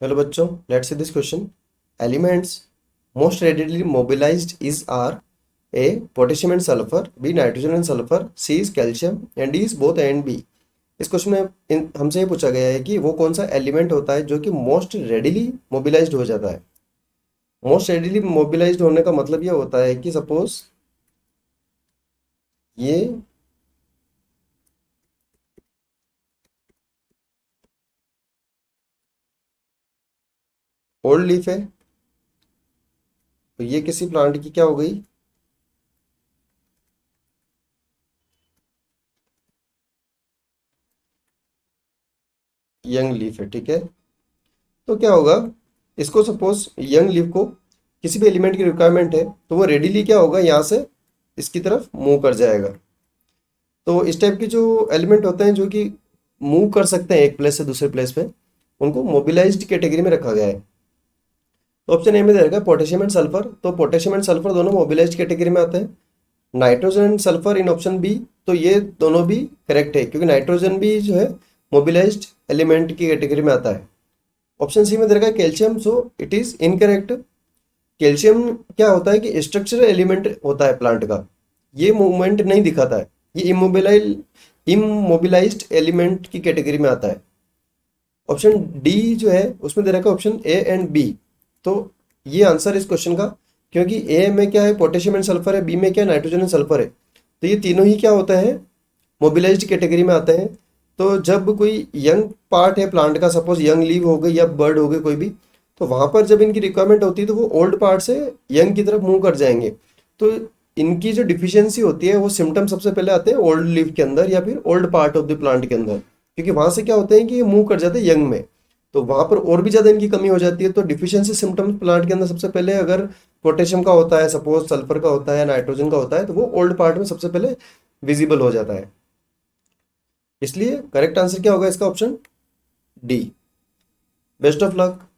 Hello बच्चों, let's see this question. Elements most readily mobilised is are A potassium and sulphur, B nitrogen and sulphur, C is calcium and D is both A and B. इस question में हमसे ये पूछा गया है कि वो कौन सा एलिमेंट होता है जो कि मोस्ट रेडिली मोबिलाइज्ड हो जाता है. मोस्ट रेडिली मोबिलाइज्ड होने का मतलब ये होता है कि सपोज ये ओल्ड लीफ है, तो ये किसी प्लांट की क्या हो गई, यंग लीफ है. ठीक है, तो क्या होगा, इसको सपोज यंग लीफ को किसी भी एलिमेंट की रिक्वायरमेंट है तो वो रेडीली क्या होगा, यहाँ से इसकी तरफ मूव कर जाएगा. तो इस टाइप के जो एलिमेंट होते हैं जो कि मूव कर सकते हैं एक प्लेस से दूसरे प्लेस पे, उनको मोबिलाइज्ड कैटेगरी में रखा गया है. तो ऑप्शन ए में रहेगा पोटेशियम एंड सल्फर. तो पोटेशियम एंड सल्फर दोनों मोबिलाइज्ड कैटेगरी में आते हैं. Nitrogen and sulphur in option B, तो ये दोनों भी करेक्ट है क्योंकि नाइट्रोजन भी जो है मोबिलाइज्ड एलिमेंट की कैटेगरी में आता है. ऑप्शन सी में दे रखा है calcium, so it is incorrect. Calcium क्या होता है कि स्ट्रक्चरल एलिमेंट होता है प्लांट का, ये मूवमेंट नहीं दिखाता है, ये इमोबिलाइज्ड एलिमेंट की कैटेगरी में आता है. ऑप्शन डी जो है उसमें दे रखा है ऑप्शन ए एंड बी. तो ये आंसर इस क्वेश्चन का, क्योंकि ए में क्या है पोटेशियम एंड सल्फर है, बी में क्या नाइट्रोजन एंड सल्फर है, तो ये तीनों ही क्या होता है, मोबिलाइज्ड कैटेगरी में आते हैं. तो जब कोई यंग पार्ट है प्लांट का, सपोज यंग लीव हो गई या बर्ड हो गई कोई भी, तो वहां पर जब इनकी रिक्वायरमेंट होती है तो वो ओल्ड पार्ट से यंग की तरफ मूव कर जाएंगे. तो इनकी जो डिफिशियंसी होती है वो सिम्टम सबसे पहले आते हैं ओल्ड लीव के अंदर या फिर old part of the plant के अंदर, क्योंकि वहां से क्या होते हैं कि ये मूव कर जाते हैं यंग में. तो वहां पर और भी ज्यादा इनकी कमी हो जाती है. तो डिफिशियंसी सिम्टम्स प्लांट के अंदर सबसे पहले अगर पोटेशियम का होता है, सपोज सल्फर का होता है, नाइट्रोजन का होता है, तो वो ओल्ड पार्ट में सबसे पहले विजिबल हो जाता है. इसलिए करेक्ट आंसर क्या होगा इसका, option D. Best of luck.